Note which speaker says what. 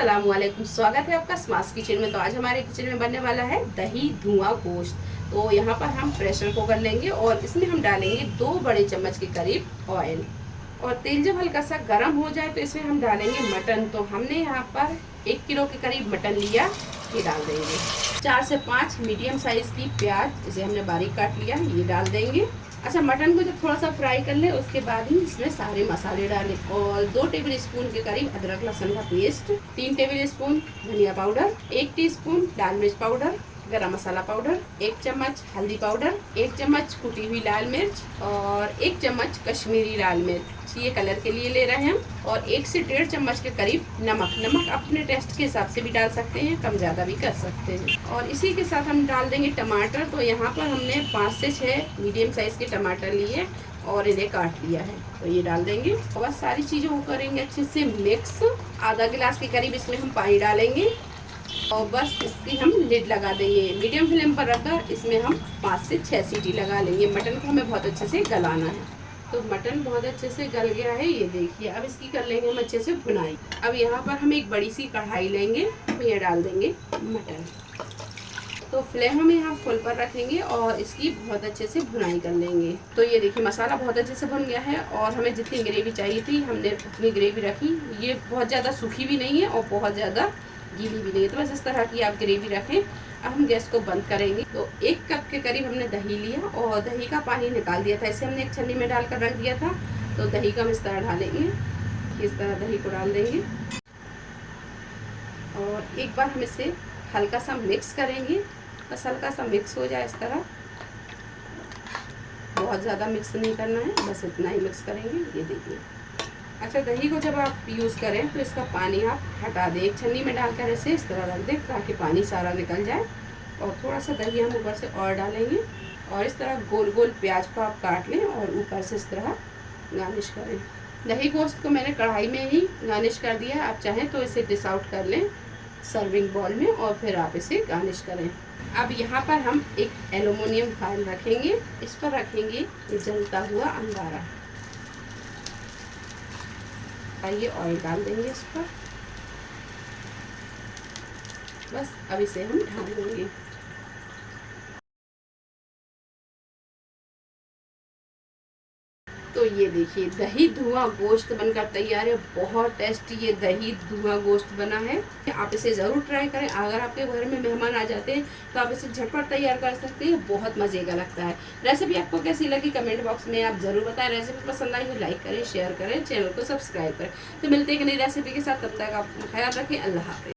Speaker 1: अस्सलामुअलैकुम, स्वागत है आपका स्मास किचन में। तो आज हमारे किचन में बनने वाला है दही धुआं गोश्त। तो यहाँ पर हम प्रेशर कुकर लेंगे और इसमें हम डालेंगे 2 बड़े चम्मच के करीब ऑयल। और तेल जब हल्का सा गर्म हो जाए तो इसमें हम डालेंगे मटन। तो हमने यहाँ पर 1 किलो के करीब मटन लिया, ये डाल देंगे। 4 से 5 मीडियम साइज की प्याज, इसे हमने बारीक काट लिया, ये डाल देंगे। अच्छा, मटन को जब थोड़ा सा फ्राई कर ले उसके बाद ही इसमें सारे मसाले डालें। और 2 टेबल स्पून के करीब अदरक लहसुन का पेस्ट, 3 टेबल स्पून धनिया पाउडर, 1 टीस्पून लाल मिर्च पाउडर, गरम मसाला पाउडर, 1 चम्मच हल्दी पाउडर, 1 चम्मच कुटी हुई लाल मिर्च और 1 चम्मच कश्मीरी लाल मिर्च, ये कलर के लिए ले रहे हैं हम। और 1 से 1.5 चम्मच के करीब नमक अपने टेस्ट के हिसाब से भी डाल सकते हैं, कम ज़्यादा भी कर सकते हैं। और इसी के साथ हम डाल देंगे टमाटर। तो यहाँ पर हमने 5 से 6 मीडियम साइज़ के टमाटर लिए और इन्हें काट लिया है, तो ये डाल देंगे। और बस सारी चीज़ें वो करेंगे अच्छे से मिक्स। आधा गिलास के करीब इसमें हम पानी डालेंगे और बस इसकी हम लिड लगा देंगे। मीडियम फ्लेम पर रखकर इसमें हम 5 से 6 सीटी लगा लेंगे। मटन को हमें बहुत अच्छे से गलाना है। तो मटन बहुत अच्छे से गल गया है, ये देखिए। अब इसकी कर लेंगे हम अच्छे से भुनाई। अब यहाँ पर हम एक बड़ी सी कढ़ाई लेंगे, ये डाल देंगे मटन। तो फ्लेम हम यहाँ फुल पर रखेंगे और इसकी बहुत अच्छे से भुनाई कर लेंगे। तो ये देखिए, मसाला बहुत अच्छे से भुन गया है और हमें जितनी ग्रेवी चाहिए थी हमने उतनी ग्रेवी रखी। ये बहुत ज़्यादा सूखी भी नहीं है और बहुत ज़्यादा गीली भी नहीं है, तो बस इस तरह की आप ग्रेवी रखें। अब हम गैस को बंद करेंगे। तो 1 कप के करीब हमने दही लिया और दही का पानी निकाल दिया था, इसे हमने एक छन्नी में डालकर रख दिया था। तो दही का हम इस तरह डालेंगे, इस तरह दही को डाल देंगे और एक बार हम इसे हल्का सा मिक्स करेंगे। बस हल्का सा मिक्स हो जाए इस तरह, बहुत ज़्यादा मिक्स नहीं करना है, बस इतना ही मिक्स करेंगे। ये देखिए। अच्छा, दही को जब आप यूज़ करें तो इसका पानी आप हटा दें, एक छन्नी में डालकर इसे इस तरह रख दें ताकि पानी सारा निकल जाए। और थोड़ा सा दही हम ऊपर से और डालेंगे और इस तरह गोल गोल प्याज को आप काट लें और ऊपर से इस तरह गार्निश करें। दही गोश्त को मैंने कढ़ाई में ही गार्निश कर दिया, आप चाहें तो इसे डिश आउट कर लें सर्विंग बॉल में और फिर आप इसे गार्निश करें। अब यहाँ पर हम एक एल्युमिनियम फॉइल रखेंगे, इस पर रखेंगे ये जलता हुआ अंगारा। ये ऑयल डाल देंगे इस पर, बस अब इसे हम ढक देंगे। तो ये देखिए, दही धुआं गोश्त बनकर तैयार है। बहुत टेस्टी ये दही धुआं गोश्त बना है। आप इसे ज़रूर ट्राई करें। अगर आपके घर में मेहमान आ जाते हैं तो आप इसे झटपट तैयार कर सकते हैं, बहुत मज़े का लगता है। रेसिपी आपको कैसी लगी कमेंट बॉक्स में आप ज़रूर बताएं। रेसिपी पसंद आई तो लाइक करें, शेयर करें, चैनल को सब्सक्राइब करें। तो मिलते हैं एक नई रेसिपी के साथ, तब तक आप ख्याल रखें। अल्लाह हाफ़िज़।